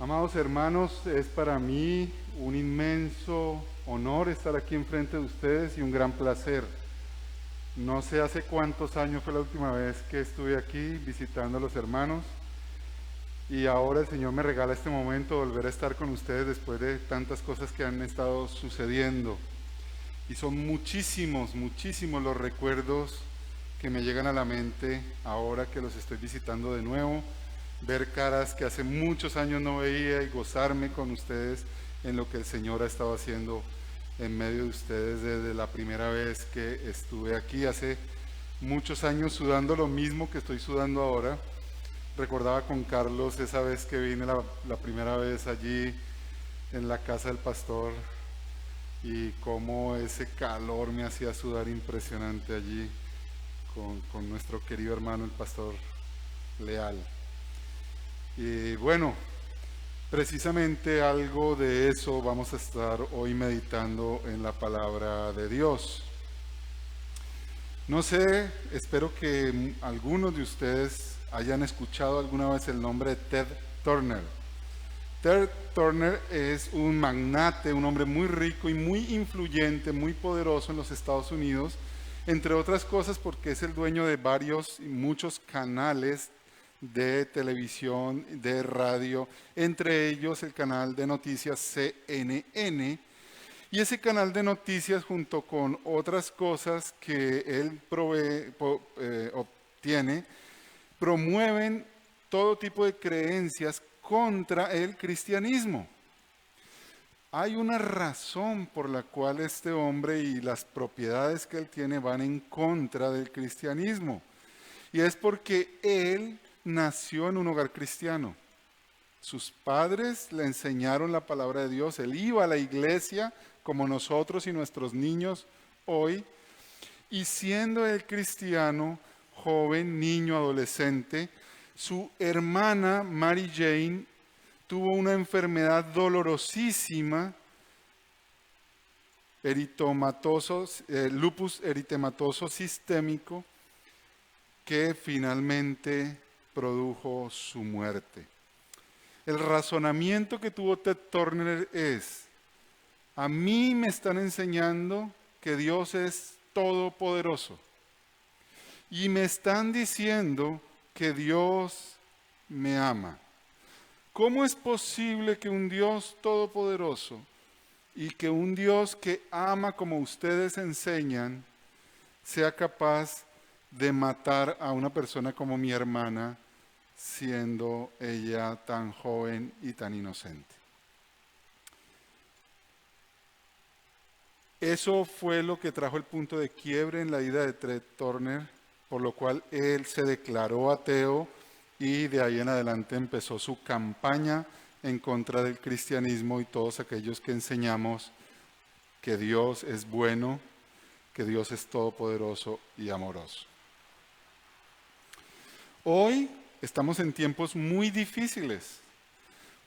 Amados hermanos, es para mí un inmenso honor estar aquí enfrente de ustedes y un gran placer. No sé hace cuántos años fue la última vez que estuve aquí visitando a los hermanos y ahora el Señor me regala este momento de volver a estar con ustedes después de tantas cosas que han estado sucediendo. Y son muchísimos, muchísimos los recuerdos que me llegan a la mente ahora que los estoy visitando de nuevo, ver caras que hace muchos años no veía y gozarme con ustedes en lo que el Señor ha estado haciendo en medio de ustedes desde la primera vez que estuve aquí, hace muchos años sudando lo mismo que estoy sudando ahora. Recordaba con Carlos esa vez que vine la primera vez allí en la casa del pastor y cómo ese calor me hacía sudar impresionante allí con nuestro querido hermano el pastor Leal. Y bueno, precisamente algo de eso vamos a estar hoy meditando en la palabra de Dios. No sé, espero que algunos de ustedes hayan escuchado alguna vez el nombre de Ted Turner. Ted Turner es un magnate, un hombre muy rico y muy influyente, muy poderoso en los Estados Unidos, entre otras cosas porque es el dueño de varios y muchos canales de televisión, de radio, entre ellos el canal de noticias CNN. Y ese canal de noticias, junto con otras cosas que él obtiene, promueven todo tipo de creencias contra el cristianismo. Hay una razón por la cual este hombre y las propiedades que él tiene van en contra del cristianismo. Y es porque él nació en un hogar cristiano. Sus padres le enseñaron la palabra de Dios. Él iba a la iglesia como nosotros y nuestros niños hoy. Y siendo él cristiano, joven, niño, adolescente, su hermana Mary Jane tuvo una enfermedad dolorosísima, lupus eritematoso sistémico, que finalmente produjo su muerte. El razonamiento que tuvo Ted Turner es: a mí me están enseñando que Dios es todopoderoso y me están diciendo que Dios me ama. ¿Cómo es posible que un Dios todopoderoso y que un Dios que ama como ustedes enseñan sea capaz de matar a una persona como mi hermana, siendo ella tan joven y tan inocente? Eso fue lo que trajo el punto de quiebre en la vida de Ted Turner, por lo cual él se declaró ateo y de ahí en adelante empezó su campaña en contra del cristianismo y todos aquellos que enseñamos que Dios es bueno, que Dios es todopoderoso y amoroso. Hoy estamos en tiempos muy difíciles.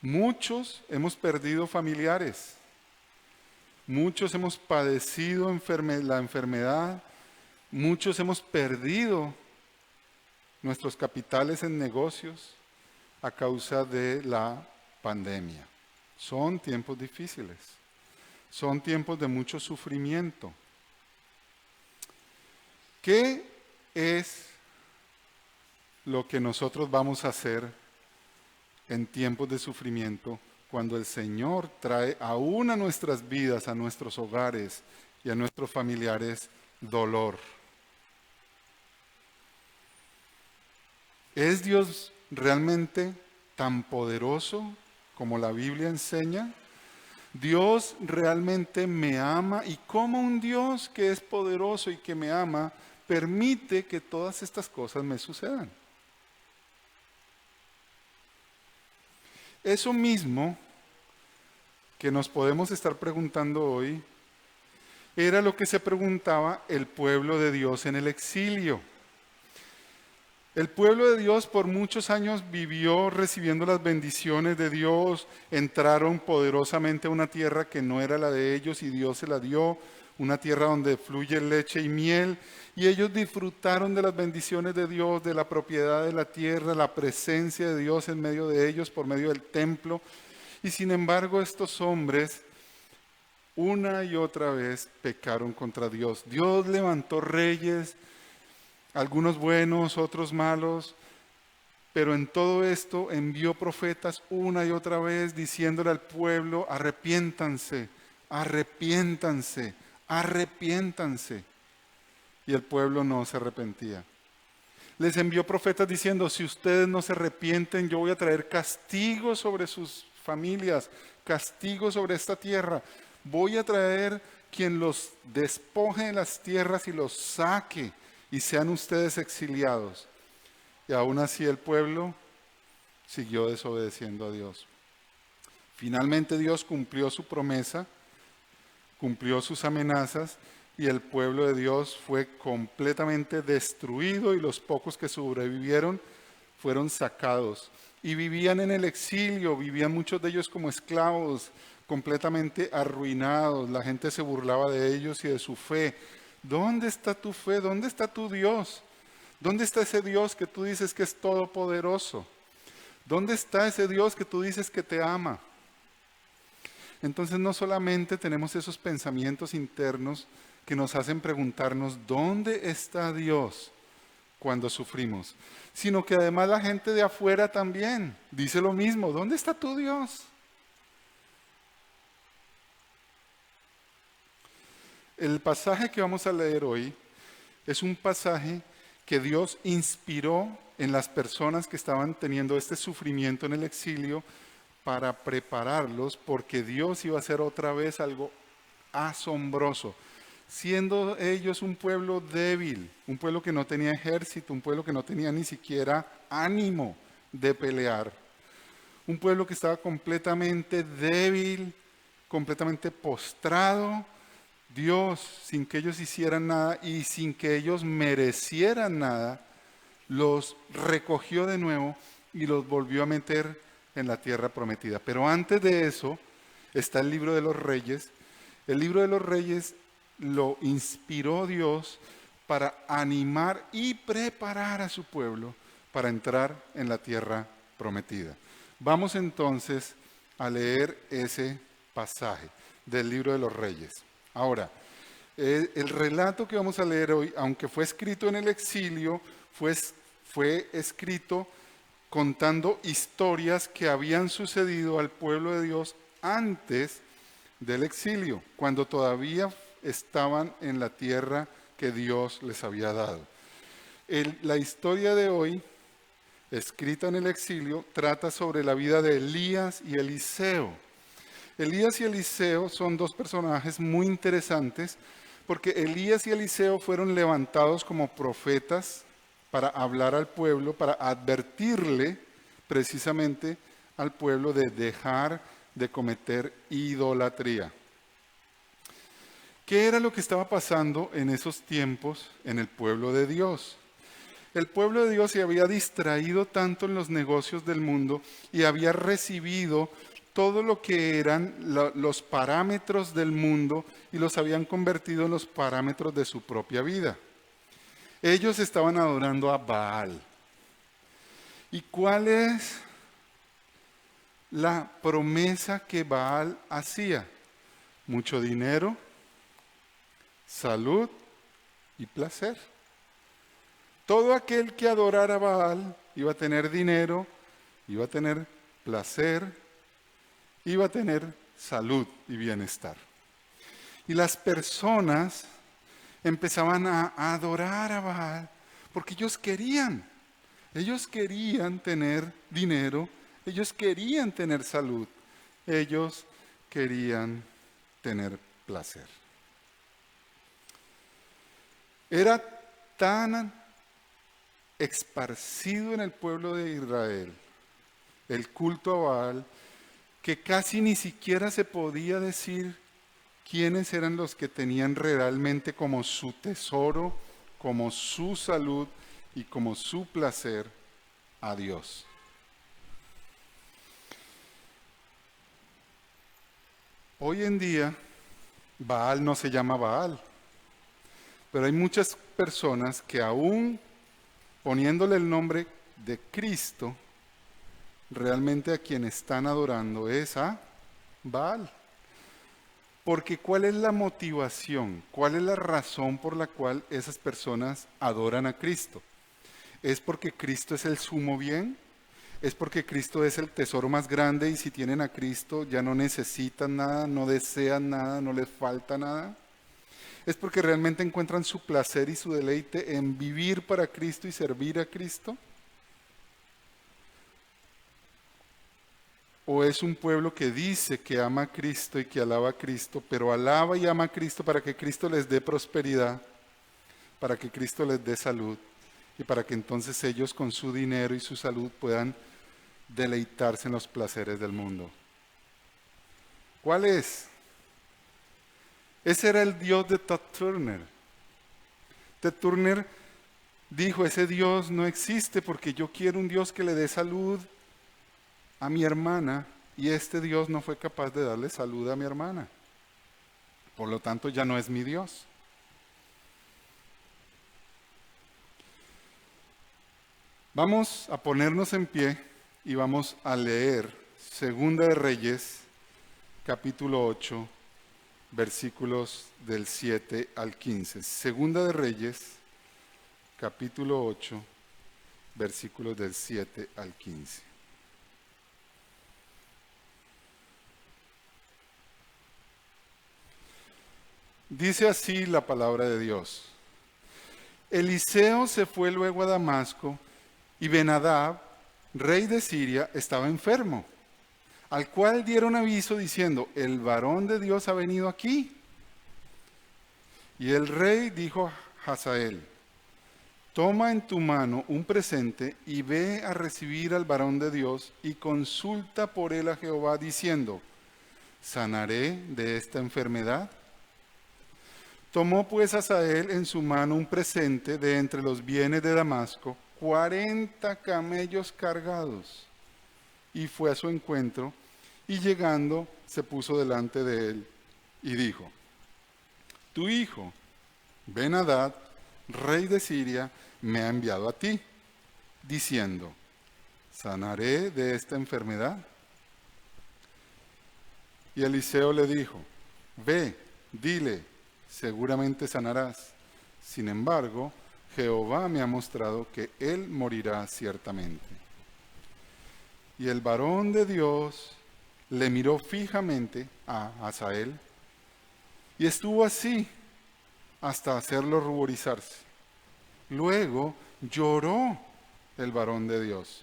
Muchos hemos perdido familiares. Muchos hemos padecido la enfermedad. Muchos hemos perdido nuestros capitales en negocios a causa de la pandemia. Son tiempos difíciles. Son tiempos de mucho sufrimiento. ¿Qué es lo que nosotros vamos a hacer en tiempos de sufrimiento cuando el Señor trae aún a nuestras vidas, a nuestros hogares y a nuestros familiares dolor? ¿Es Dios realmente tan poderoso como la Biblia enseña? ¿Dios realmente me ama? ¿Y cómo un Dios que es poderoso y que me ama permite que todas estas cosas me sucedan? Eso mismo que nos podemos estar preguntando hoy era lo que se preguntaba el pueblo de Dios en el exilio. El pueblo de Dios por muchos años vivió recibiendo las bendiciones de Dios, entraron poderosamente a una tierra que no era la de ellos y Dios se la dio, una tierra donde fluye leche y miel, y ellos disfrutaron de las bendiciones de Dios, de la propiedad de la tierra, la presencia de Dios en medio de ellos por medio del templo. Y sin embargo, estos hombres una y otra vez pecaron contra Dios. Dios levantó reyes, algunos buenos, otros malos, pero en todo esto envió profetas una y otra vez diciéndole al pueblo: arrepiéntanse, arrepiéntanse, arrepiéntanse. Y el pueblo no se arrepentía. Les envió profetas diciendo: si ustedes no se arrepienten, yo voy a traer castigo sobre sus familias, castigo sobre esta tierra. Voy a traer quien los despoje de las tierras y los saque y sean ustedes exiliados. Y aún así el pueblo siguió desobedeciendo a Dios. Finalmente Dios cumplió su promesa, cumplió sus amenazas, y el pueblo de Dios fue completamente destruido, y los pocos que sobrevivieron fueron sacados. Y vivían en el exilio, vivían muchos de ellos como esclavos, completamente arruinados. La gente se burlaba de ellos y de su fe. ¿Dónde está tu fe? ¿Dónde está tu Dios? ¿Dónde está ese Dios que tú dices que es todopoderoso? ¿Dónde está ese Dios que tú dices que te ama? Entonces no solamente tenemos esos pensamientos internos que nos hacen preguntarnos ¿dónde está Dios cuando sufrimos? Sino que además la gente de afuera también dice lo mismo: ¿dónde está tu Dios? El pasaje que vamos a leer hoy es un pasaje que Dios inspiró en las personas que estaban teniendo este sufrimiento en el exilio para prepararlos, porque Dios iba a hacer otra vez algo asombroso. Siendo ellos un pueblo débil, un pueblo que no tenía ejército, un pueblo que no tenía ni siquiera ánimo de pelear, un pueblo que estaba completamente débil, completamente postrado, Dios, sin que ellos hicieran nada y sin que ellos merecieran nada, los recogió de nuevo y los volvió a meter en la tierra prometida. Pero antes de eso está el libro de los Reyes. El libro de los Reyes lo inspiró Dios para animar y preparar a su pueblo para entrar en la tierra prometida. Vamos entonces a leer ese pasaje del libro de los Reyes. Ahora, el relato que vamos a leer hoy, aunque fue escrito en el exilio, fue escrito contando historias que habían sucedido al pueblo de Dios antes del exilio, cuando todavía estaban en la tierra que Dios les había dado. La historia de hoy, escrita en el exilio, trata sobre la vida de Elías y Eliseo. Elías y Eliseo son dos personajes muy interesantes porque Elías y Eliseo fueron levantados como profetas para hablar al pueblo, para advertirle precisamente al pueblo de dejar de cometer idolatría. ¿Qué era lo que estaba pasando en esos tiempos en el pueblo de Dios? El pueblo de Dios se había distraído tanto en los negocios del mundo y había recibido todo lo que eran los parámetros del mundo y los habían convertido en los parámetros de su propia vida. Ellos estaban adorando a Baal. ¿Y cuál es la promesa que Baal hacía? Mucho dinero, salud y placer. Todo aquel que adorara a Baal iba a tener dinero, iba a tener placer, iba a tener salud y bienestar. Y las personas empezaban a adorar a Baal porque ellos querían tener dinero, ellos querían tener salud, ellos querían tener placer. Era tan esparcido en el pueblo de Israel el culto a Baal que casi ni siquiera se podía decir quiénes eran los que tenían realmente como su tesoro, como su salud y como su placer a Dios. Hoy en día Baal no se llama Baal, pero hay muchas personas que aún poniéndole el nombre de Cristo, realmente a quien están adorando es a Baal. Porque ¿cuál es la motivación? ¿Cuál es la razón por la cual esas personas adoran a Cristo? ¿Es porque Cristo es el sumo bien? ¿Es porque Cristo es el tesoro más grande y si tienen a Cristo ya no necesitan nada, no desean nada, no les falta nada? ¿Es porque realmente encuentran su placer y su deleite en vivir para Cristo y servir a Cristo? ¿O es un pueblo que dice que ama a Cristo y que alaba a Cristo, pero alaba y ama a Cristo para que Cristo les dé prosperidad, para que Cristo les dé salud y para que entonces ellos con su dinero y su salud puedan deleitarse en los placeres del mundo? ¿Cuál es? Ese era el Dios de Ted Turner. Ted Turner dijo, ese Dios no existe porque yo quiero un Dios que le dé salud a mi hermana y este Dios no fue capaz de darle salud a mi hermana. Por lo tanto, ya no es mi Dios. Vamos a ponernos en pie y vamos a leer Segunda de Reyes, capítulo 8, versículos del 7 al 15. Segunda de Reyes, capítulo 8, versículos del 7 al 15. Dice así la palabra de Dios. Eliseo se fue luego a Damasco y Ben-Hadad, rey de Siria, estaba enfermo, al cual dieron aviso diciendo, el varón de Dios ha venido aquí. Y el rey dijo a Hazael, toma en tu mano un presente y ve a recibir al varón de Dios y consulta por él a Jehová diciendo, ¿sanaré de esta enfermedad? Tomó pues Hazael en su mano un presente de entre los bienes de Damasco, 40 camellos cargados, y fue a su encuentro, y llegando se puso delante de él, y dijo, tu hijo, Ben-Hadad, rey de Siria, me ha enviado a ti, diciendo, ¿sanaré de esta enfermedad? Y Eliseo le dijo, ve, dile, seguramente sanarás. Sin embargo, Jehová me ha mostrado que él morirá ciertamente. Y el varón de Dios le miró fijamente a Hazael y estuvo así hasta hacerlo ruborizarse. Luego lloró el varón de Dios.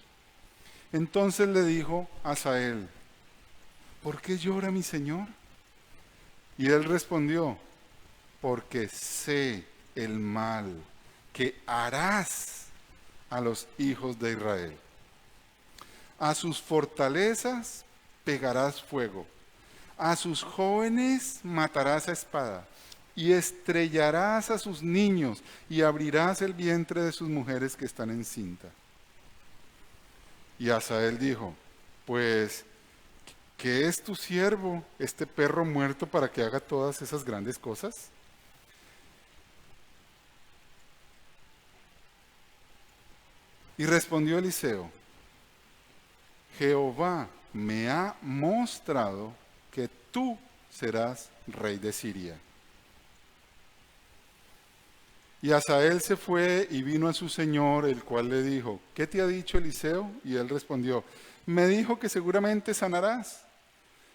Entonces le dijo a Hazael, ¿por qué llora mi señor? Y él respondió, porque sé el mal que harás a los hijos de Israel. A sus fortalezas pegarás fuego, a sus jóvenes matarás a espada, y estrellarás a sus niños, y abrirás el vientre de sus mujeres que están encinta. Y Hazael dijo, pues, ¿qué es tu siervo, este perro muerto, para que haga todas esas grandes cosas? Y respondió Eliseo, Jehová me ha mostrado que tú serás rey de Siria. Y Hazael se fue y vino a su señor, el cual le dijo, ¿qué te ha dicho Eliseo? Y él respondió, me dijo que seguramente sanarás.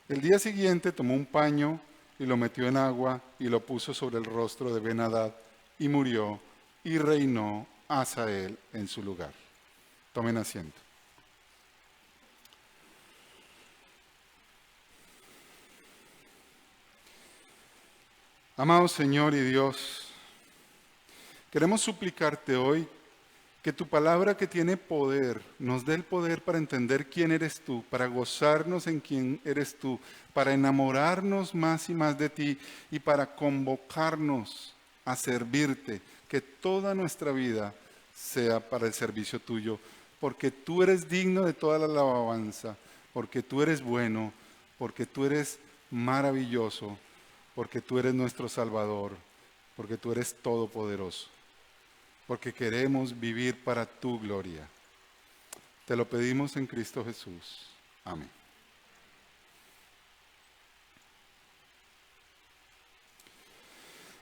El día siguiente tomó un paño y lo metió en agua y lo puso sobre el rostro de Ben-Hadad y murió y reinó Hazael en su lugar. Tomen asiento. Amado Señor y Dios, queremos suplicarte hoy que tu palabra que tiene poder nos dé el poder para entender quién eres tú, para gozarnos en quién eres tú, para enamorarnos más y más de ti y para convocarnos a servirte, que toda nuestra vida sea para el servicio tuyo, porque tú eres digno de toda la alabanza, porque tú eres bueno, porque tú eres maravilloso, porque tú eres nuestro Salvador, porque tú eres todopoderoso, porque queremos vivir para tu gloria. Te lo pedimos en Cristo Jesús. Amén.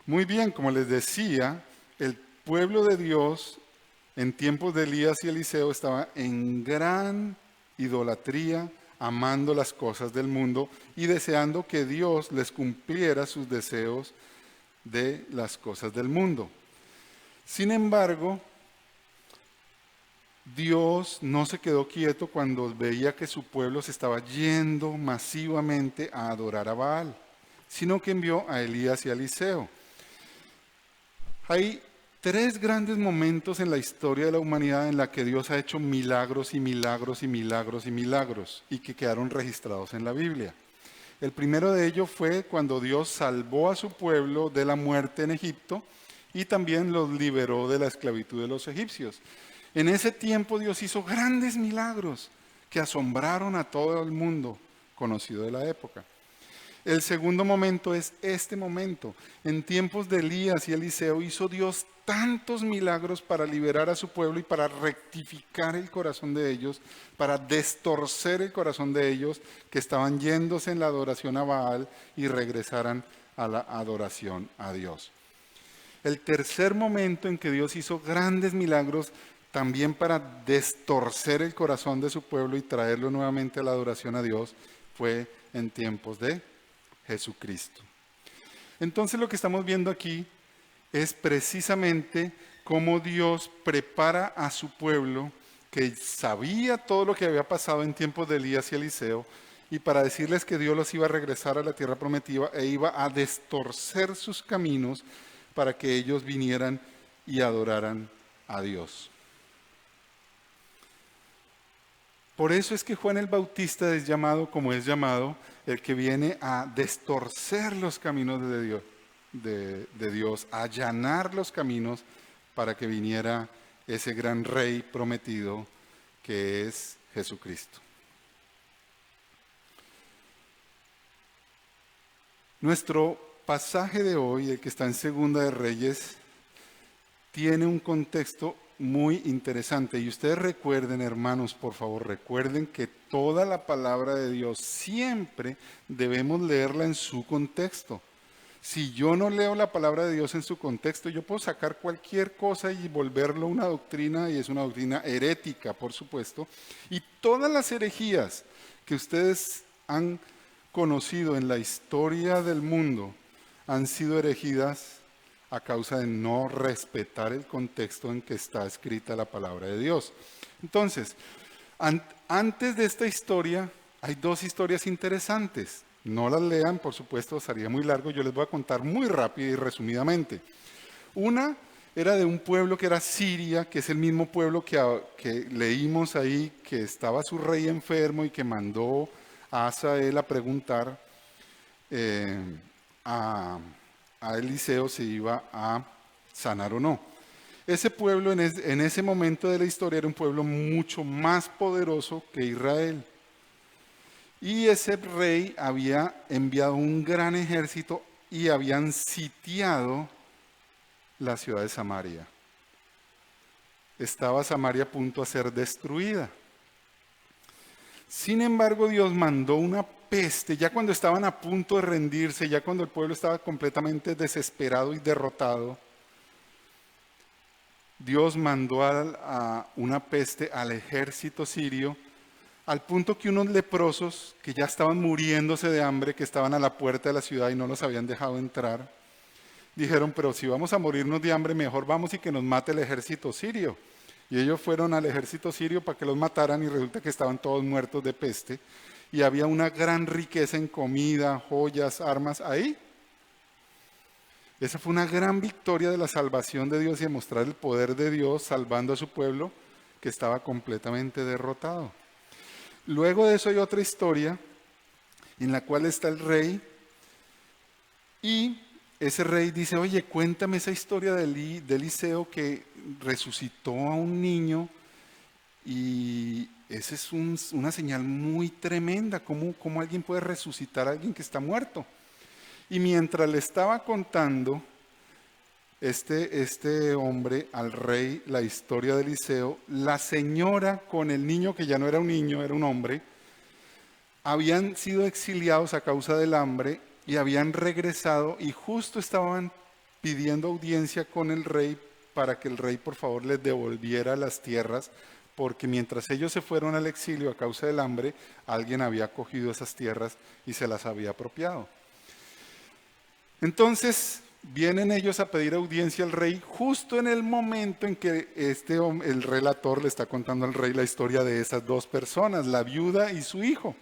Muy bien, como les decía, el pueblo de Dios en tiempos de Elías y Eliseo estaba en gran idolatría, amando las cosas del mundo y deseando que Dios les cumpliera sus deseos de las cosas del mundo. Sin embargo, Dios no se quedó quieto cuando veía que su pueblo se estaba yendo masivamente a adorar a Baal, sino que envió a Elías y a Eliseo. Hay tres grandes momentos en la historia de la humanidad en la que Dios ha hecho milagros y milagros y milagros y milagros y que quedaron registrados en la Biblia. El primero de ellos fue cuando Dios salvó a su pueblo de la muerte en Egipto y también los liberó de la esclavitud de los egipcios. En ese tiempo Dios hizo grandes milagros que asombraron a todo el mundo conocido de la época. El segundo momento es este momento. En tiempos de Elías y Eliseo hizo Dios tantos milagros para liberar a su pueblo y para rectificar el corazón de ellos, para destorcer el corazón de ellos que estaban yéndose en la adoración a Baal y regresaran a la adoración a Dios. El tercer momento en que Dios hizo grandes milagros también para destorcer el corazón de su pueblo y traerlo nuevamente a la adoración a Dios fue en tiempos de Jesucristo. Entonces lo que estamos viendo aquí es precisamente cómo Dios prepara a su pueblo que sabía todo lo que había pasado en tiempos de Elías y Eliseo y para decirles que Dios los iba a regresar a la tierra prometida e iba a destorcer sus caminos para que ellos vinieran y adoraran a Dios. Por eso es que Juan el Bautista es llamado como es llamado, el que viene a destorcer los caminos de Dios, a allanar los caminos para que viniera ese gran rey prometido que es Jesucristo. Nuestro pasaje de hoy, el que está en Segunda de Reyes, tiene un contexto muy interesante. Y ustedes recuerden, hermanos, por favor, recuerden que toda la palabra de Dios siempre debemos leerla en su contexto. Si yo no leo la palabra de Dios en su contexto, yo puedo sacar cualquier cosa y volverlo una doctrina, y es una doctrina herética, por supuesto. Y todas las herejías que ustedes han conocido en la historia del mundo han sido herejías a causa de no respetar el contexto en que está escrita la palabra de Dios. Entonces, antes de esta historia, hay dos historias interesantes. No las lean, por supuesto, sería muy largo. Yo les voy a contar muy rápido y resumidamente. Una era de un pueblo que era Siria, que es el mismo pueblo que leímos ahí, que estaba su rey enfermo y que mandó a Asael a preguntar a Eliseo si iba a sanar o no. Ese pueblo en ese momento de la historia era un pueblo mucho más poderoso que Israel. Y ese rey había enviado un gran ejército y habían sitiado la ciudad de Samaria. Estaba Samaria a punto de ser destruida. Sin embargo, Dios mandó una peste, ya cuando estaban a punto de rendirse, ya cuando el pueblo estaba completamente desesperado y derrotado, Dios mandó a una peste al ejército sirio, al punto que unos leprosos que ya estaban muriéndose de hambre, que estaban a la puerta de la ciudad y no los habían dejado entrar, dijeron, pero si vamos a morirnos de hambre, mejor vamos y que nos mate el ejército sirio. Y ellos fueron al ejército sirio para que los mataran y resulta que estaban todos muertos de peste. Y había una gran riqueza en comida, joyas, armas ahí. Esa fue una gran victoria de la salvación de Dios y de mostrar el poder de Dios salvando a su pueblo que estaba completamente derrotado. Luego de eso hay otra historia en la cual está el rey y ese rey dice, oye, cuéntame esa historia de Eliseo que resucitó a un niño y esa es una señal muy tremenda, ¿cómo alguien puede resucitar a alguien que está muerto? Y mientras le estaba contando este hombre al rey la historia de Eliseo, la señora con el niño, que ya no era un niño, era un hombre, habían sido exiliados a causa del hambre y habían regresado y justo estaban pidiendo audiencia con el rey para que el rey por favor les devolviera las tierras, porque mientras ellos se fueron al exilio a causa del hambre, alguien había cogido esas tierras y se las había apropiado. Entonces vienen ellos a pedir audiencia al rey justo en el momento en que el relator le está contando al rey la historia de esas dos personas, la viuda y su hijo.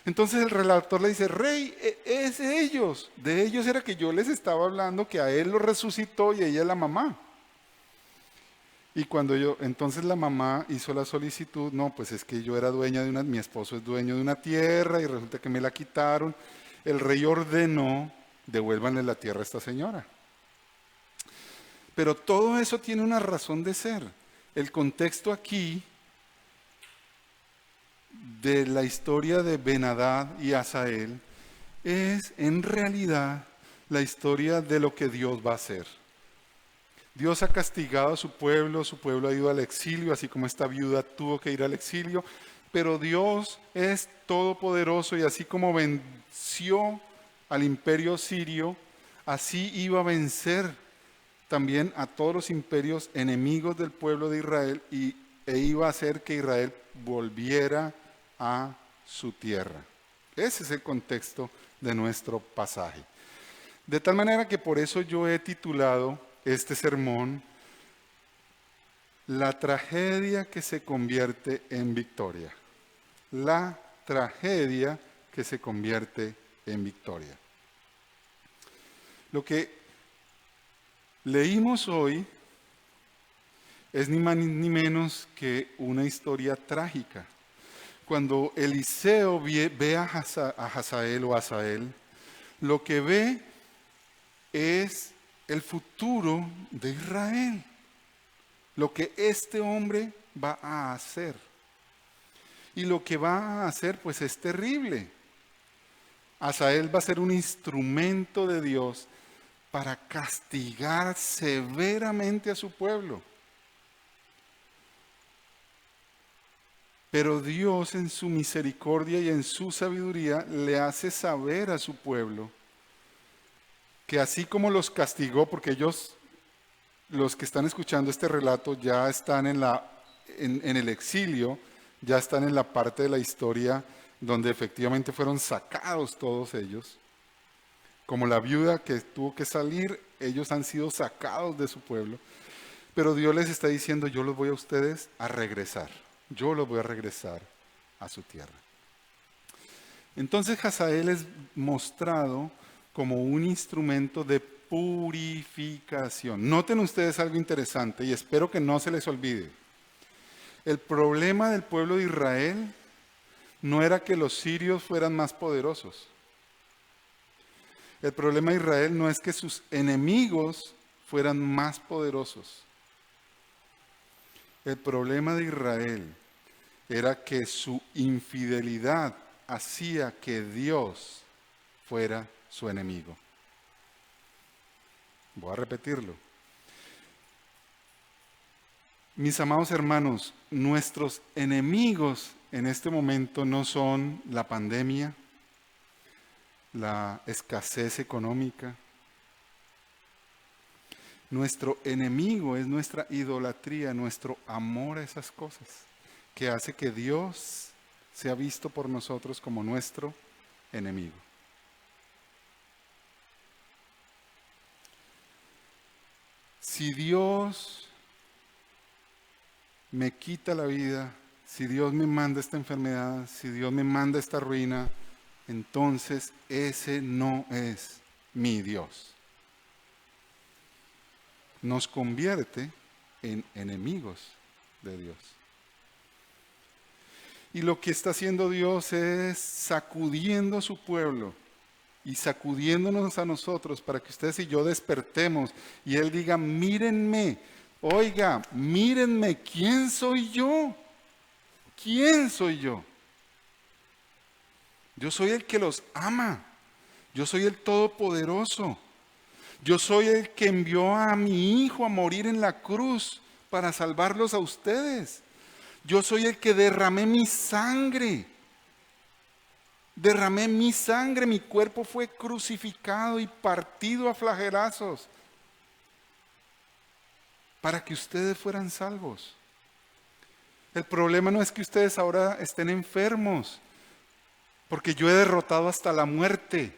Entonces el relator le dice, rey, es de ellos era que yo les estaba hablando, que a él lo resucitó y ella es la mamá. Y entonces la mamá hizo la solicitud, no, pues es que yo era dueña mi esposo es dueño de una tierra y resulta que me la quitaron. El rey ordenó, devuélvanle la tierra a esta señora. Pero todo eso tiene una razón de ser. El contexto aquí de la historia de Ben-Hadad y Hazael es en realidad la historia de lo que Dios va a hacer. Dios ha castigado a su pueblo ha ido al exilio, así como esta viuda tuvo que ir al exilio, pero Dios es todopoderoso y así como venció al imperio sirio, así iba a vencer también a todos los imperios enemigos del pueblo de Israel e iba a hacer que Israel volviera a su tierra. Ese es el contexto de nuestro pasaje. De tal manera que por eso yo he titulado este sermón, La tragedia que se convierte en victoria. La tragedia que se convierte en victoria. Lo que leímos hoy es ni más ni menos que una historia trágica. Cuando Eliseo ve a Hazael o Asael, lo que ve es el futuro de Israel, lo que este hombre va a hacer. Y lo que va a hacer pues es terrible. Hazael va a ser un instrumento de Dios para castigar severamente a su pueblo. Pero Dios en su misericordia y en su sabiduría le hace saber a su pueblo que así como los castigó, porque ellos, los que están escuchando este relato, ya están en el exilio, ya están en la parte de la historia donde efectivamente fueron sacados todos ellos. Como la viuda que tuvo que salir, ellos han sido sacados de su pueblo. Pero Dios les está diciendo, yo los voy a ustedes a regresar. Yo los voy a regresar a su tierra. Entonces Hazael es mostrado como un instrumento de purificación. Noten ustedes algo interesante y espero que no se les olvide. El problema del pueblo de Israel no era que los sirios fueran más poderosos. El problema de Israel no es que sus enemigos fueran más poderosos. El problema de Israel era que su infidelidad hacía que Dios fuera su enemigo. Voy a repetirlo. Mis amados hermanos, nuestros enemigos en este momento no son la pandemia, la escasez económica. Nuestro enemigo es nuestra idolatría, nuestro amor a esas cosas, que hace que Dios sea visto por nosotros como nuestro enemigo. Si Dios me quita la vida, si Dios me manda esta enfermedad, si Dios me manda esta ruina, entonces ese no es mi Dios. Nos convierte en enemigos de Dios. Y lo que está haciendo Dios es sacudiendo a su pueblo y sacudiéndonos a nosotros para que ustedes y yo despertemos y Él diga, mírenme, oiga, mírenme, ¿quién soy yo? ¿Quién soy yo? Yo soy el que los ama. Yo soy el Todopoderoso. Yo soy el que envió a mi Hijo a morir en la cruz para salvarlos a ustedes. Yo soy el que derramé mi sangre. Derramé mi sangre, mi cuerpo fue crucificado y partido a flagelazos para que ustedes fueran salvos. El problema no es que ustedes ahora estén enfermos, porque yo he derrotado hasta la muerte.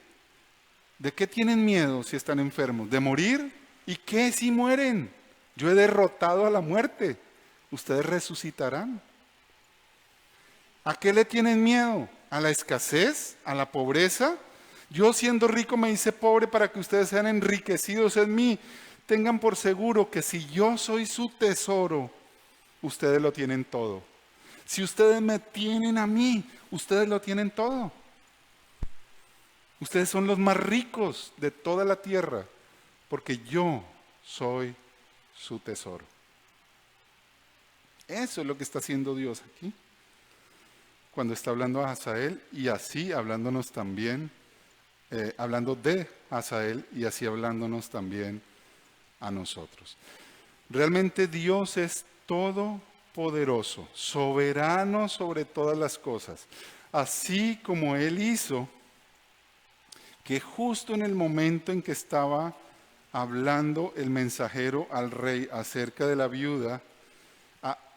¿De qué tienen miedo si están enfermos? ¿De morir? ¿Y qué si mueren? Yo he derrotado a la muerte. Ustedes resucitarán. ¿A qué le tienen miedo? ¿A la escasez? ¿A la pobreza? Yo siendo rico me hice pobre para que ustedes sean enriquecidos en mí. Tengan por seguro que si yo soy su tesoro, ustedes lo tienen todo. Si ustedes me tienen a mí, ustedes lo tienen todo. Ustedes son los más ricos de toda la tierra, porque yo soy su tesoro. Eso es lo que está haciendo Dios aquí, cuando está hablando a Hazael y así hablándonos también, hablando de Hazael y así hablándonos también a nosotros. Realmente Dios es todopoderoso, soberano sobre todas las cosas. Así como Él hizo que justo en el momento en que estaba hablando el mensajero al rey acerca de la viuda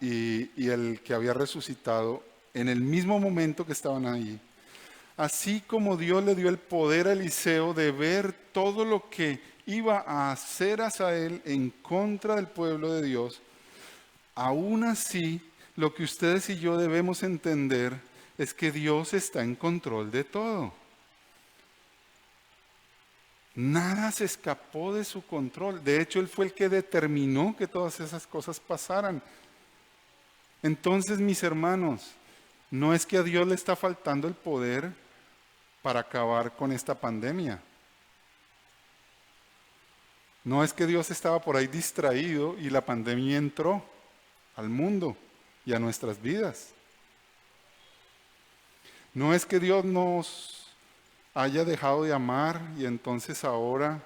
y el que había resucitado, en el mismo momento que estaban ahí, así como Dios le dio el poder a Eliseo de ver todo lo que iba a hacer Hazael en contra del pueblo de Dios, aún así, lo que ustedes y yo debemos entender es que Dios está en control de todo. Nada se escapó de su control. De hecho, Él fue el que determinó que todas esas cosas pasaran. Entonces, mis hermanos, no es que a Dios le está faltando el poder para acabar con esta pandemia. No es que Dios estaba por ahí distraído y la pandemia entró al mundo y a nuestras vidas. No es que Dios nos haya dejado de amar y entonces ahora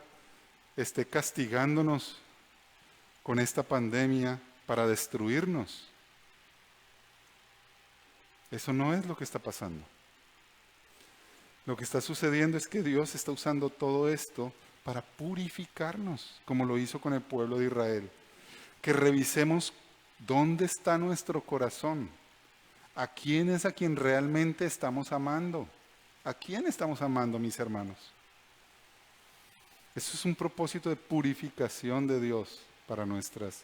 esté castigándonos con esta pandemia para destruirnos. Eso no es lo que está pasando. Lo que está sucediendo es que Dios está usando todo esto para purificarnos, como lo hizo con el pueblo de Israel. Que revisemos dónde está nuestro corazón. ¿A quién es a quien realmente estamos amando? ¿A quién estamos amando, mis hermanos? Eso es un propósito de purificación de Dios para nuestras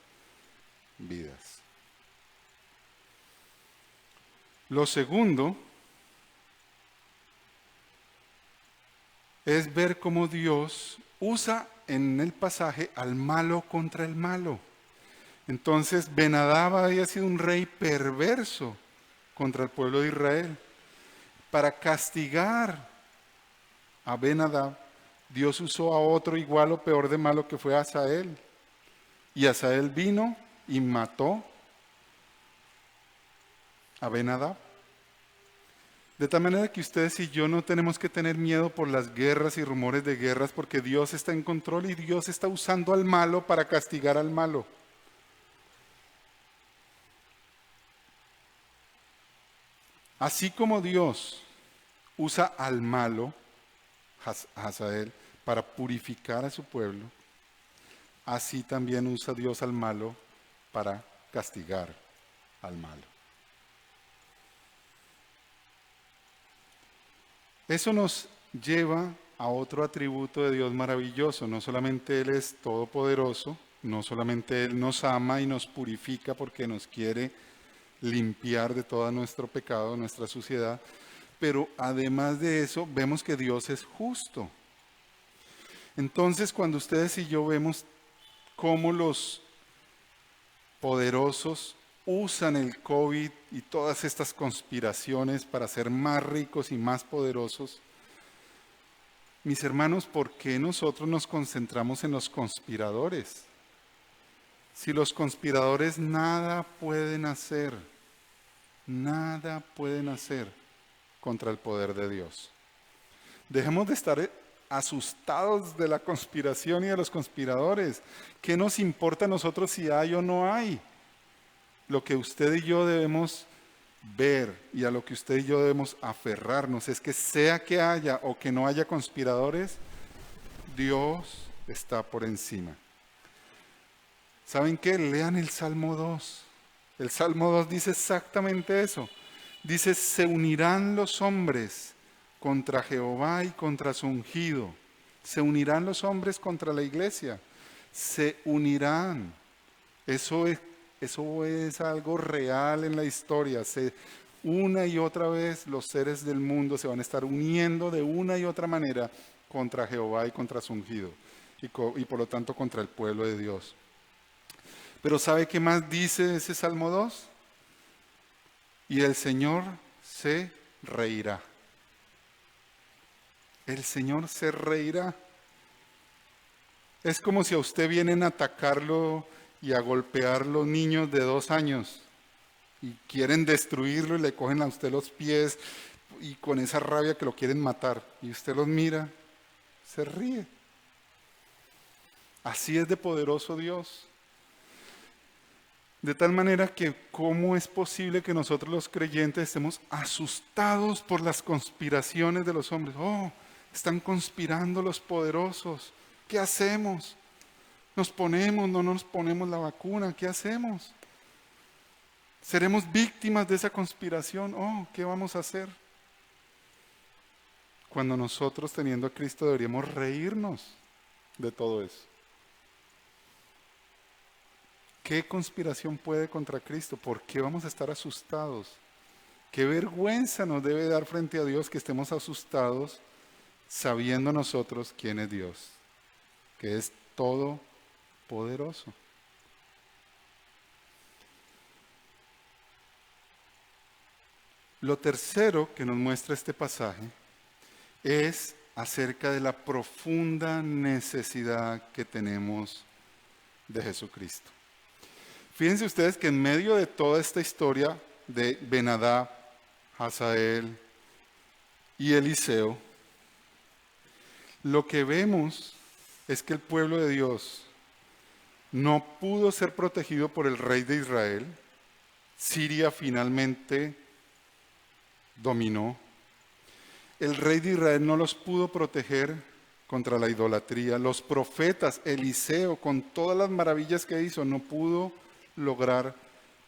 vidas. Lo segundo es ver cómo Dios usa en el pasaje al malo contra el malo. Entonces, Ben-Hadad había sido un rey perverso contra el pueblo de Israel. Para castigar a Ben-Hadad, Dios usó a otro igual o peor de malo que fue Hazael. Y Hazael vino y mató a Ben-Hadad. De tal manera que ustedes y yo no tenemos que tener miedo por las guerras y rumores de guerras, porque Dios está en control y Dios está usando al malo para castigar al malo. Así como Dios usa al malo, Hazael, para purificar a su pueblo, así también usa Dios al malo para castigar al malo. Eso nos lleva a otro atributo de Dios maravilloso. No solamente Él es todopoderoso, no solamente Él nos ama y nos purifica porque nos quiere limpiar de todo nuestro pecado, nuestra suciedad, pero además de eso vemos que Dios es justo. Entonces, cuando ustedes y yo vemos cómo los poderosos usan el COVID y todas estas conspiraciones para ser más ricos y más poderosos, mis hermanos, ¿por qué nosotros nos concentramos en los conspiradores? Si los conspiradores nada pueden hacer contra el poder de Dios. Dejemos de estar asustados de la conspiración y de los conspiradores. ¿Qué nos importa a nosotros si hay o no hay? Lo que usted y yo debemos ver y a lo que usted y yo debemos aferrarnos es que sea que haya o que no haya conspiradores, Dios está por encima. ¿Saben qué? Lean el Salmo 2. El Salmo 2 dice exactamente eso. Dice, se unirán los hombres contra Jehová y contra su ungido. Se unirán los hombres contra la iglesia. Se unirán. Eso es algo real en la historia. Una y otra vez los seres del mundo se van a estar uniendo de una y otra manera contra Jehová y contra su ungido. Y por lo tanto contra el pueblo de Dios. Pero ¿sabe qué más dice ese Salmo 2? Y el Señor se reirá. El Señor se reirá. Es como si a usted vienen a atacarlo y a golpear los niños de 2 años y quieren destruirlo y le cogen a usted los pies y con esa rabia que lo quieren matar. Y usted los mira, se ríe. Así es de poderoso Dios. De tal manera que ¿cómo es posible que nosotros los creyentes estemos asustados por las conspiraciones de los hombres? Oh, están conspirando los poderosos. ¿Qué hacemos? ¿Nos ponemos, no nos ponemos la vacuna? ¿Qué hacemos? ¿Seremos víctimas de esa conspiración? Oh, ¿qué vamos a hacer? Cuando nosotros, teniendo a Cristo, deberíamos reírnos de todo eso. ¿Qué conspiración puede contra Cristo? ¿Por qué vamos a estar asustados? ¿Qué vergüenza nos debe dar frente a Dios que estemos asustados sabiendo nosotros quién es Dios? Que es todopoderoso. Lo tercero que nos muestra este pasaje es acerca de la profunda necesidad que tenemos de Jesucristo. Fíjense ustedes que en medio de toda esta historia de Ben-Hadad, Hazael y Eliseo, lo que vemos es que el pueblo de Dios no pudo ser protegido por el rey de Israel. Siria finalmente dominó. El rey de Israel no los pudo proteger contra la idolatría. Los profetas, Eliseo, con todas las maravillas que hizo, no pudo lograr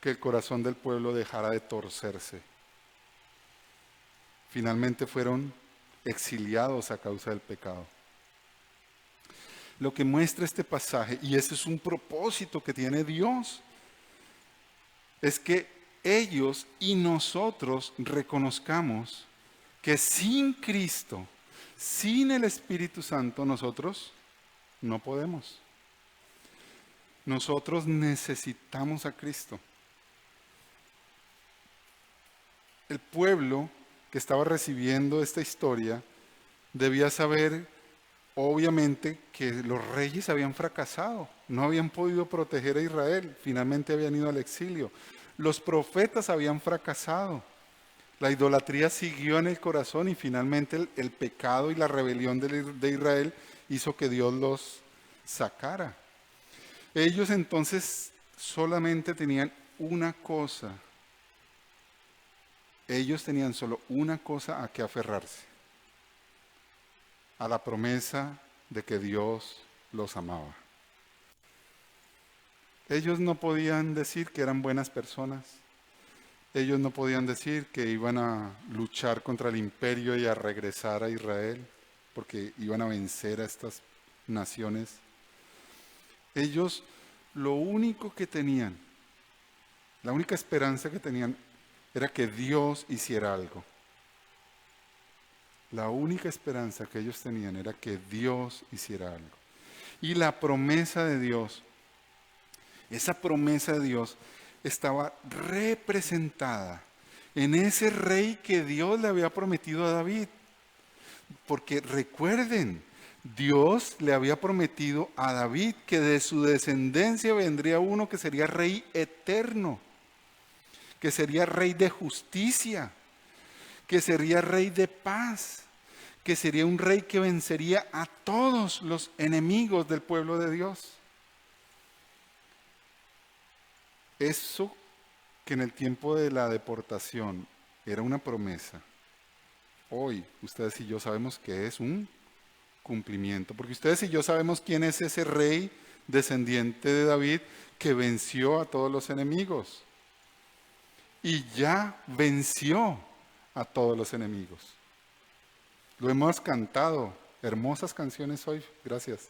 que el corazón del pueblo dejara de torcerse. Finalmente fueron exiliados a causa del pecado. Lo que muestra este pasaje, y ese es un propósito que tiene Dios, es que ellos y nosotros reconozcamos que sin Cristo, sin el Espíritu Santo, nosotros no podemos. Nosotros necesitamos a Cristo. El pueblo que estaba recibiendo esta historia debía saber, obviamente, que los reyes habían fracasado, no habían podido proteger a Israel, finalmente habían ido al exilio. Los profetas habían fracasado, la idolatría siguió en el corazón y finalmente el pecado y la rebelión de Israel hizo que Dios los sacara. Ellos entonces solamente tenían una cosa. Ellos tenían solo una cosa a que aferrarse: a la promesa de que Dios los amaba. Ellos no podían decir que eran buenas personas. Ellos no podían decir que iban a luchar contra el imperio y a regresar a Israel, porque iban a vencer a estas naciones. Ellos lo único que tenían, la única esperanza que tenían era que Dios hiciera algo. La única esperanza que ellos tenían era que Dios hiciera algo. Y la promesa de Dios, esa promesa de Dios estaba representada en ese rey que Dios le había prometido a David. Porque recuerden, Dios le había prometido a David que de su descendencia vendría uno que sería rey eterno, que sería rey de justicia, que sería rey de paz, que sería un rey que vencería a todos los enemigos del pueblo de Dios. Eso que en el tiempo de la deportación era una promesa, hoy ustedes y yo sabemos que es un cumplimiento, porque ustedes y yo sabemos quién es ese rey descendiente de David que venció a todos los enemigos y ya venció a todos los enemigos. Lo hemos cantado, hermosas canciones hoy, gracias.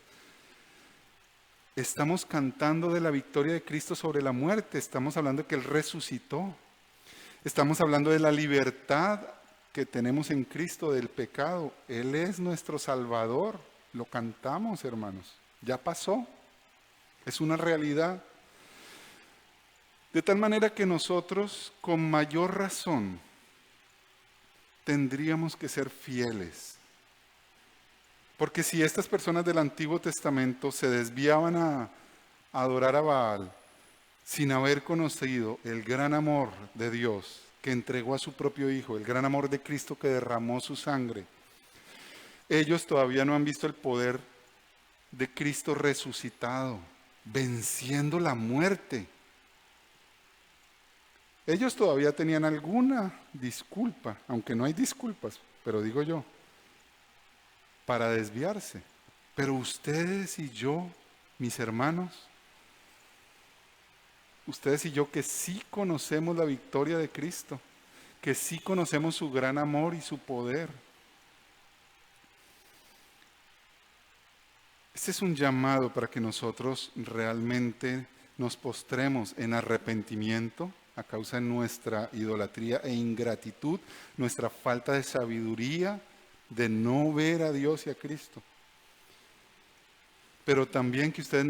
Estamos cantando de la victoria de Cristo sobre la muerte, estamos hablando de que Él resucitó, estamos hablando de la libertad que tenemos en Cristo del pecado. Él es nuestro Salvador, lo cantamos, hermanos, ya pasó, es una realidad. De tal manera que nosotros, con mayor razón, tendríamos que ser fieles. Porque si estas personas del Antiguo Testamento se desviaban a adorar a Baal sin haber conocido el gran amor de Dios que entregó a su propio Hijo, el gran amor de Cristo que derramó su sangre, ellos todavía no han visto el poder de Cristo resucitado, venciendo la muerte. Ellos todavía tenían alguna disculpa, aunque no hay disculpas, pero digo yo, para desviarse. Pero ustedes y yo, mis hermanos, ustedes y yo que sí conocemos la victoria de Cristo, que sí conocemos su gran amor y su poder. Este es un llamado para que nosotros realmente nos postremos en arrepentimiento a causa de nuestra idolatría e ingratitud, nuestra falta de sabiduría, de no ver a Dios y a Cristo. Pero también que usted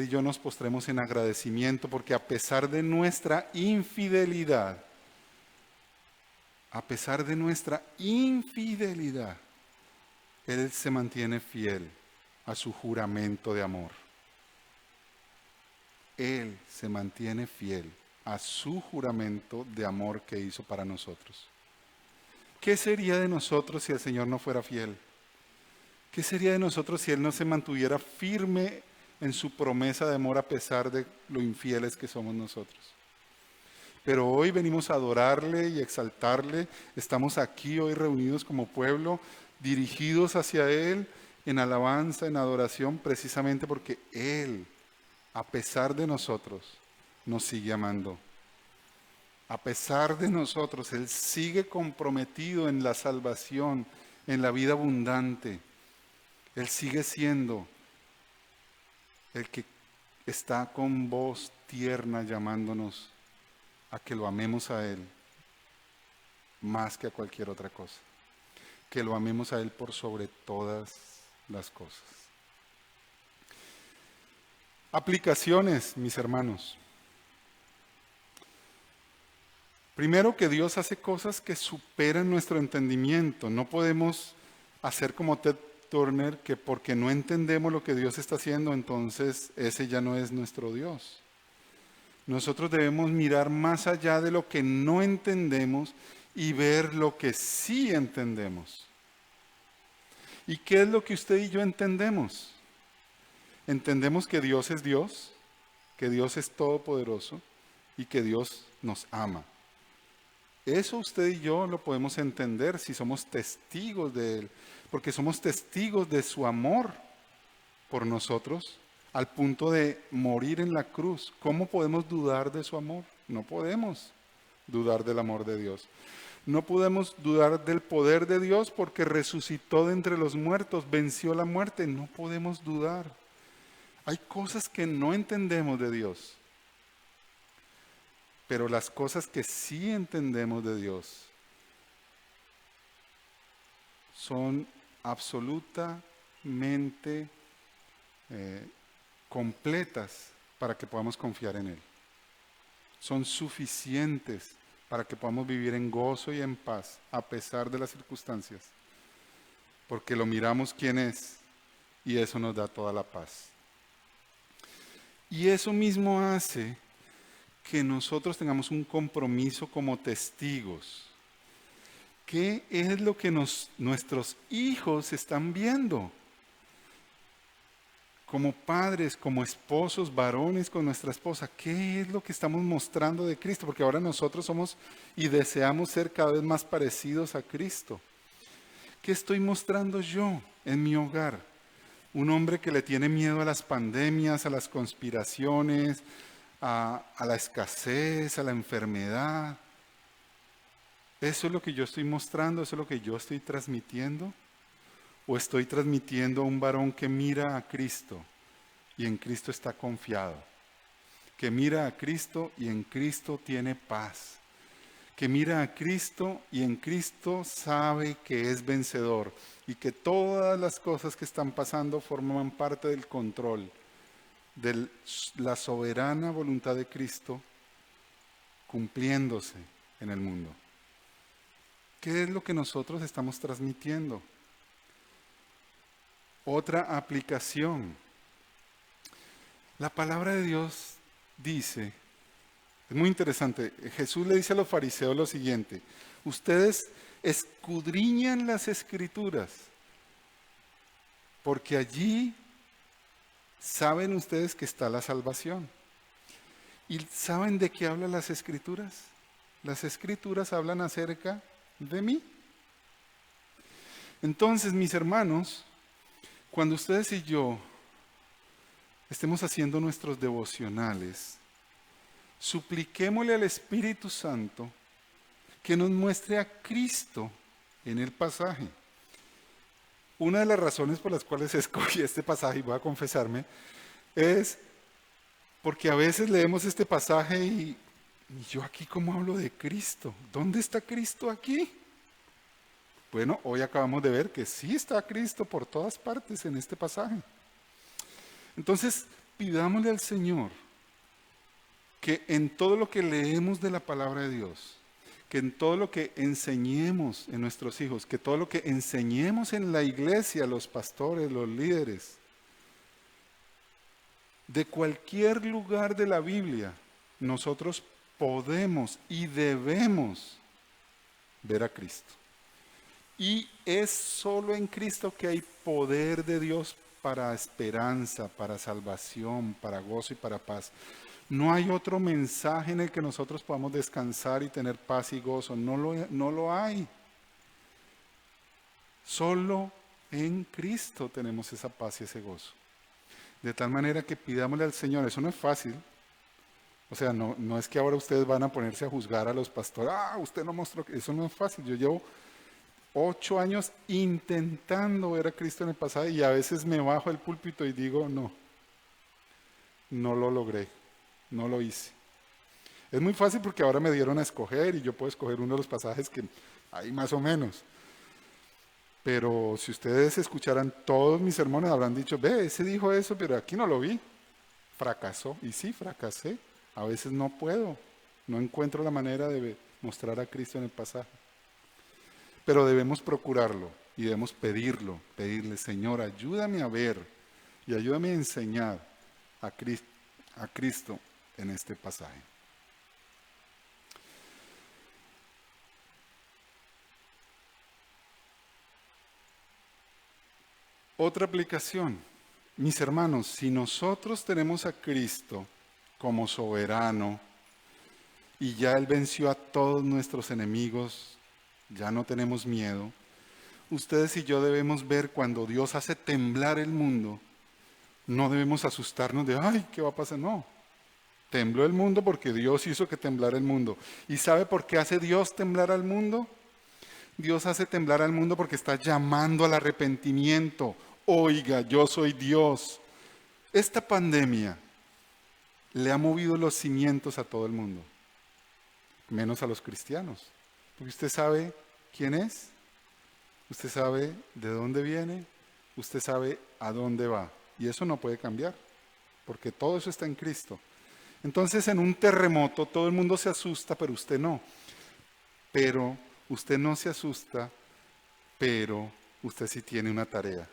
y yo nos postremos en agradecimiento, porque a pesar de nuestra infidelidad, Él se mantiene fiel a su juramento de amor. Él se mantiene fiel a su juramento de amor que hizo para nosotros. ¿Qué sería de nosotros si el Señor no fuera fiel? ¿Qué sería de nosotros si Él no se mantuviera firme en su promesa de amor a pesar de lo infieles que somos nosotros? Pero hoy venimos a adorarle y exaltarle. Estamos aquí hoy reunidos como pueblo, dirigidos hacia Él en alabanza, en adoración, precisamente porque Él, a pesar de nosotros, nos sigue amando. A pesar de nosotros, Él sigue comprometido en la salvación, en la vida abundante. Él sigue siendo el que está con voz tierna llamándonos a que lo amemos a Él más que a cualquier otra cosa. Que lo amemos a Él por sobre todas las cosas. Aplicaciones, mis hermanos. Primero, que Dios hace cosas que superan nuestro entendimiento. No podemos hacer como Ted Turner, que porque no entendemos lo que Dios está haciendo, entonces ese ya no es nuestro Dios. Nosotros debemos mirar más allá de lo que no entendemos y ver lo que sí entendemos. ¿Y qué es lo que usted y yo entendemos? Entendemos que Dios es Dios, que Dios es todopoderoso y que Dios nos ama. Eso usted y yo lo podemos entender si somos testigos de Él, porque somos testigos de su amor por nosotros al punto de morir en la cruz. ¿Cómo podemos dudar de su amor? No podemos dudar del amor de Dios. No podemos dudar del poder de Dios porque resucitó de entre los muertos, venció la muerte. No podemos dudar. Hay cosas que no entendemos de Dios. Pero las cosas que sí entendemos de Dios son absolutamente completas para que podamos confiar en Él. Son suficientes para que podamos vivir en gozo y en paz a pesar de las circunstancias. Porque lo miramos quién es y eso nos da toda la paz. Y eso mismo hace que nosotros tengamos un compromiso como testigos. ¿Qué es lo que nuestros hijos están viendo? Como padres, como esposos, varones con nuestra esposa, ¿qué es lo que estamos mostrando de Cristo? Porque ahora nosotros somos y deseamos ser cada vez más parecidos a Cristo. ¿Qué estoy mostrando yo en mi hogar? Un hombre que le tiene miedo a las pandemias, a las conspiraciones, a la escasez, a la enfermedad. ¿Eso es lo que yo estoy mostrando? ¿Eso es lo que yo estoy transmitiendo? ¿O estoy transmitiendo a un varón que mira a Cristo y en Cristo está confiado? Que mira a Cristo y en Cristo tiene paz. Que mira a Cristo y en Cristo sabe que es vencedor y que todas las cosas que están pasando forman parte del control de la soberana voluntad de Cristo cumpliéndose en el mundo. ¿Qué es lo que nosotros estamos transmitiendo? Otra aplicación. La palabra de Dios dice, es muy interesante, Jesús le dice a los fariseos lo siguiente: ustedes escudriñan las escrituras, porque allí saben ustedes que está la salvación. ¿Y saben de qué hablan las escrituras? Las escrituras hablan acerca de mí. Entonces, mis hermanos, cuando ustedes y yo estemos haciendo nuestros devocionales, supliquémosle al Espíritu Santo que nos muestre a Cristo en el pasaje. Una de las razones por las cuales escogí este pasaje, y voy a confesarme, es porque a veces leemos este pasaje y yo aquí cómo hablo de Cristo. ¿Dónde está Cristo aquí? Bueno, hoy acabamos de ver que sí está Cristo por todas partes en este pasaje. Entonces, pidámosle al Señor que en todo lo que leemos de la palabra de Dios, que en todo lo que enseñemos en nuestros hijos, que todo lo que enseñemos en la iglesia, los pastores, los líderes, de cualquier lugar de la Biblia, nosotros podemos y debemos ver a Cristo. Y es solo en Cristo que hay poder de Dios para esperanza, para salvación, para gozo y para paz. No hay otro mensaje en el que nosotros podamos descansar y tener paz y gozo. No lo hay. Solo en Cristo tenemos esa paz y ese gozo. De tal manera que pidámosle al Señor, eso no es fácil. O sea, no es que ahora ustedes van a ponerse a juzgar a los pastores. Usted no mostró que eso no es fácil. Yo llevo 8 años intentando ver a Cristo en el pasado y a veces me bajo el púlpito y digo, no lo logré, no lo hice. Es muy fácil porque ahora me dieron a escoger y yo puedo escoger uno de los pasajes que hay más o menos. Pero si ustedes escucharan todos mis sermones habrán dicho, ve, ese dijo eso, pero aquí no lo vi. Fracasó. Y sí, fracasé. A veces no puedo, no encuentro la manera de mostrar a Cristo en el pasaje. Pero debemos procurarlo y debemos pedirle, Señor, ayúdame a ver y ayúdame a enseñar a Cristo en este pasaje. Otra aplicación, mis hermanos, si nosotros tenemos a Cristo como soberano y ya Él venció a todos nuestros enemigos, ya no tenemos miedo, ustedes y yo debemos ver cuando Dios hace temblar el mundo, no debemos asustarnos de, ¿qué va a pasar? No, tembló el mundo porque Dios hizo que temblara el mundo. ¿Y sabe por qué hace Dios temblar al mundo? Dios hace temblar al mundo porque está llamando al arrepentimiento. Oiga, yo soy Dios. Esta pandemia le ha movido los cimientos a todo el mundo, menos a los cristianos. Porque usted sabe quién es, usted sabe de dónde viene, usted sabe a dónde va. Y eso no puede cambiar, porque todo eso está en Cristo. Entonces en un terremoto todo el mundo se asusta, pero usted no. Pero usted no se asusta, pero usted sí tiene una tarea.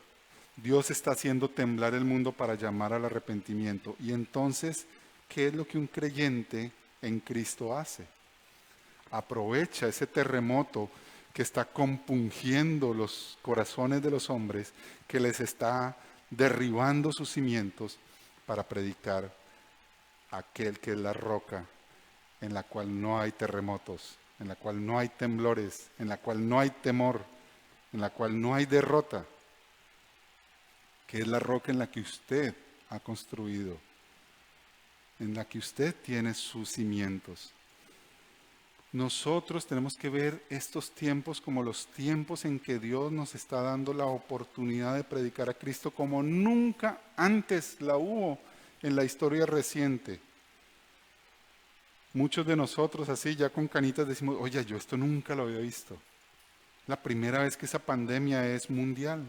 Dios está haciendo temblar el mundo para llamar al arrepentimiento. Y entonces, ¿qué es lo que un creyente en Cristo hace? Aprovecha ese terremoto que está compungiendo los corazones de los hombres, que les está derribando sus cimientos para predicar aquel que es la roca en la cual no hay terremotos, en la cual no hay temblores, en la cual no hay temor, en la cual no hay derrota, que es la roca en la que usted ha construido, en la que usted tiene sus cimientos. Nosotros tenemos que ver estos tiempos como los tiempos en que Dios nos está dando la oportunidad de predicar a Cristo como nunca antes la hubo en la historia reciente. Muchos de nosotros así ya con canitas decimos, oye, yo esto nunca lo había visto. La primera vez que esa pandemia es mundial.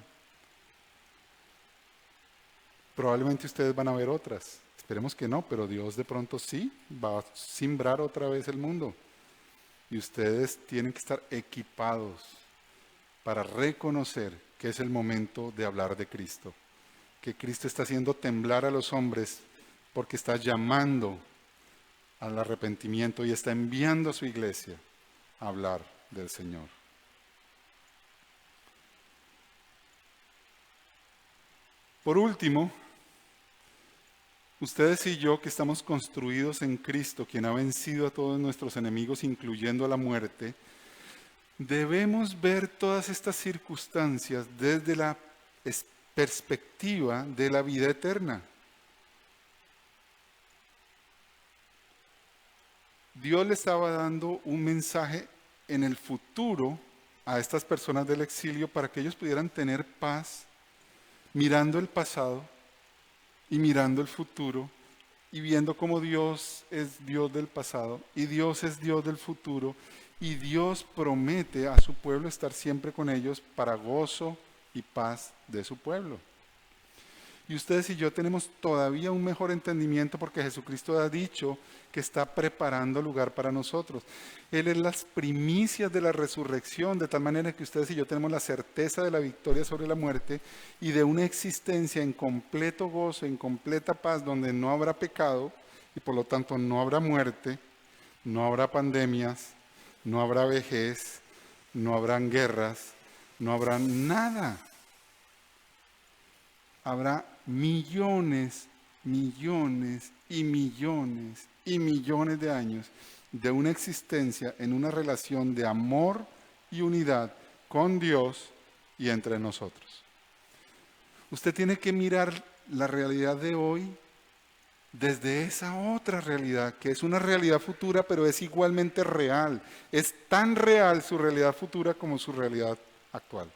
Probablemente ustedes van a ver otras. Esperemos que no, pero Dios de pronto sí va a simbrar otra vez el mundo. Y ustedes tienen que estar equipados para reconocer que es el momento de hablar de Cristo. Que Cristo está haciendo temblar a los hombres porque está llamando al arrepentimiento y está enviando a su iglesia a hablar del Señor. Por último, ustedes y yo que estamos construidos en Cristo, quien ha vencido a todos nuestros enemigos, incluyendo a la muerte, debemos ver todas estas circunstancias desde la perspectiva de la vida eterna. Dios le estaba dando un mensaje en el futuro a estas personas del exilio para que ellos pudieran tener paz mirando el pasado y mirando el futuro y viendo cómo Dios es Dios del pasado y Dios es Dios del futuro y Dios promete a su pueblo estar siempre con ellos para gozo y paz de su pueblo. Y ustedes y yo tenemos todavía un mejor entendimiento porque Jesucristo ha dicho que está preparando lugar para nosotros. Él es las primicias de la resurrección, de tal manera que ustedes y yo tenemos la certeza de la victoria sobre la muerte y de una existencia en completo gozo, en completa paz, donde no habrá pecado y por lo tanto no habrá muerte, no habrá pandemias, no habrá vejez, no habrán guerras, no habrá nada. Habrá millones, millones y millones y millones de años de una existencia en una relación de amor y unidad con Dios y entre nosotros. Usted tiene que mirar la realidad de hoy desde esa otra realidad, que es una realidad futura, pero es igualmente real. Es tan real su realidad futura como su realidad actual.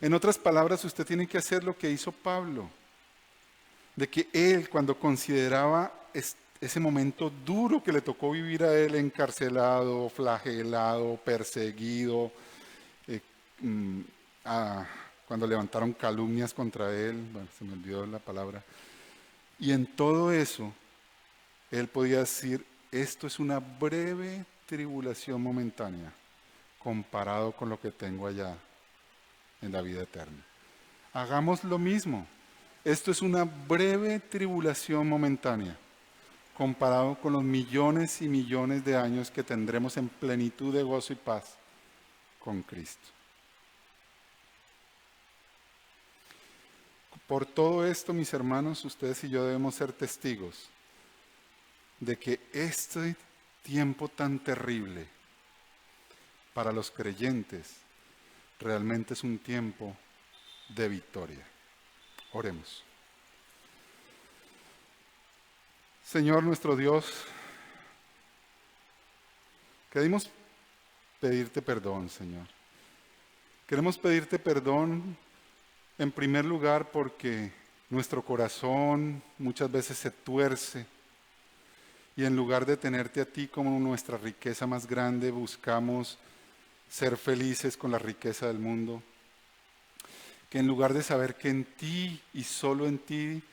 En otras palabras, usted tiene que hacer lo que hizo Pablo, de que él, cuando consideraba ese momento duro que le tocó vivir a él, encarcelado, flagelado, perseguido, cuando levantaron calumnias contra él, bueno, se me olvidó la palabra, y en todo eso, él podía decir, esto es una breve tribulación momentánea, comparado con lo que tengo allá en la vida eterna. Hagamos lo mismo. Esto es una breve tribulación momentánea, comparado con los millones y millones de años que tendremos en plenitud de gozo y paz con Cristo. Por todo esto, mis hermanos, ustedes y yo debemos ser testigos de que este tiempo tan terrible para los creyentes realmente es un tiempo de victoria. Oremos. Señor nuestro Dios, queremos pedirte perdón, Señor. Queremos pedirte perdón en primer lugar porque nuestro corazón muchas veces se tuerce y en lugar de tenerte a ti como nuestra riqueza más grande, buscamos ser felices con la riqueza del mundo. Que en lugar de saber que en ti y solo en ti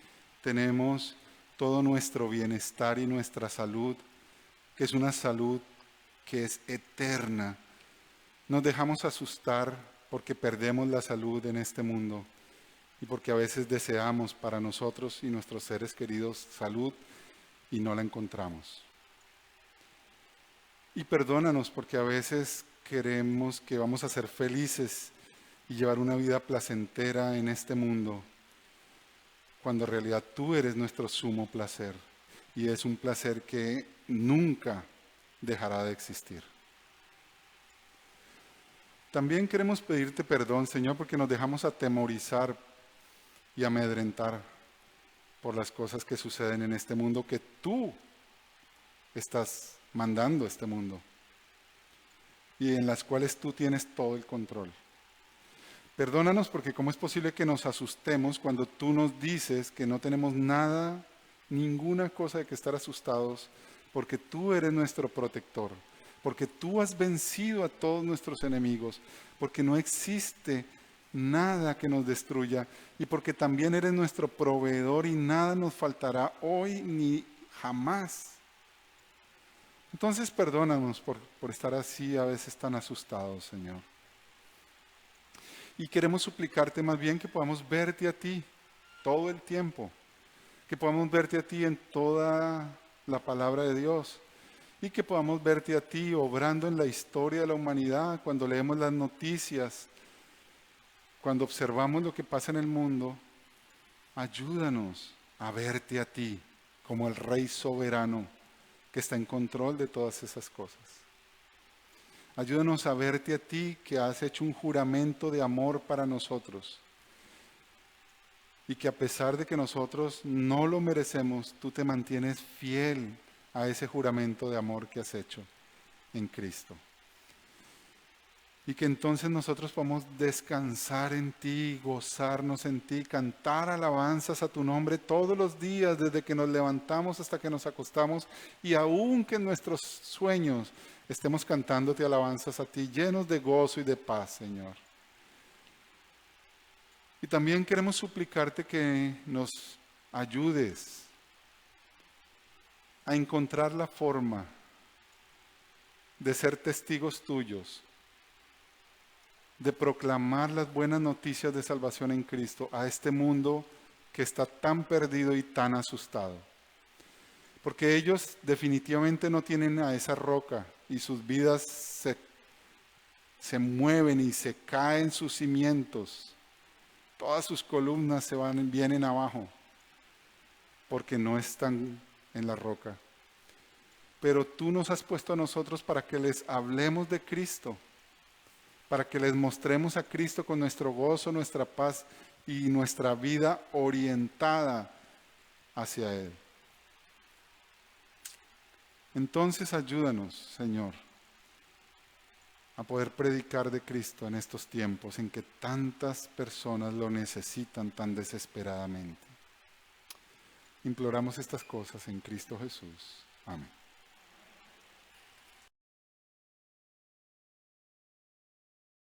tenemos todo nuestro bienestar y nuestra salud, que es una salud que es eterna, nos dejamos asustar porque perdemos la salud en este mundo y porque a veces deseamos para nosotros y nuestros seres queridos salud y no la encontramos. Y perdónanos porque a veces creemos que vamos a ser felices y llevar una vida placentera en este mundo, cuando en realidad tú eres nuestro sumo placer y es un placer que nunca dejará de existir. También queremos pedirte perdón, Señor, porque nos dejamos atemorizar y amedrentar por las cosas que suceden en este mundo que tú estás mandando a este mundo y en las cuales tú tienes todo el control. Perdónanos porque cómo es posible que nos asustemos cuando tú nos dices que no tenemos nada, ninguna cosa de que estar asustados, porque tú eres nuestro protector, porque tú has vencido a todos nuestros enemigos, porque no existe nada que nos destruya y porque también eres nuestro proveedor y nada nos faltará hoy ni jamás. Entonces perdónanos por estar así a veces tan asustados, Señor. Y queremos suplicarte más bien que podamos verte a ti todo el tiempo, que podamos verte a ti en toda la palabra de Dios y que podamos verte a ti obrando en la historia de la humanidad cuando leemos las noticias, cuando observamos lo que pasa en el mundo. Ayúdanos a verte a ti como el Rey soberano que está en control de todas esas cosas. Ayúdanos a verte a ti que has hecho un juramento de amor para nosotros y que a pesar de que nosotros no lo merecemos, tú te mantienes fiel a ese juramento de amor que has hecho en Cristo. Y que entonces nosotros podamos descansar en ti, gozarnos en ti, cantar alabanzas a tu nombre todos los días, desde que nos levantamos hasta que nos acostamos, y aun que en nuestros sueños estemos cantándote alabanzas a ti, llenos de gozo y de paz, Señor. Y también queremos suplicarte que nos ayudes a encontrar la forma de ser testigos tuyos, de proclamar las buenas noticias de salvación en Cristo a este mundo que está tan perdido y tan asustado. Porque ellos definitivamente no tienen a esa roca y sus vidas se mueven y se caen sus cimientos. Todas sus columnas vienen abajo porque no están en la roca. Pero tú nos has puesto a nosotros para que les hablemos de Cristo, para que les mostremos a Cristo con nuestro gozo, nuestra paz y nuestra vida orientada hacia Él. Entonces ayúdanos, Señor, a poder predicar de Cristo en estos tiempos en que tantas personas lo necesitan tan desesperadamente. Imploramos estas cosas en Cristo Jesús. Amén.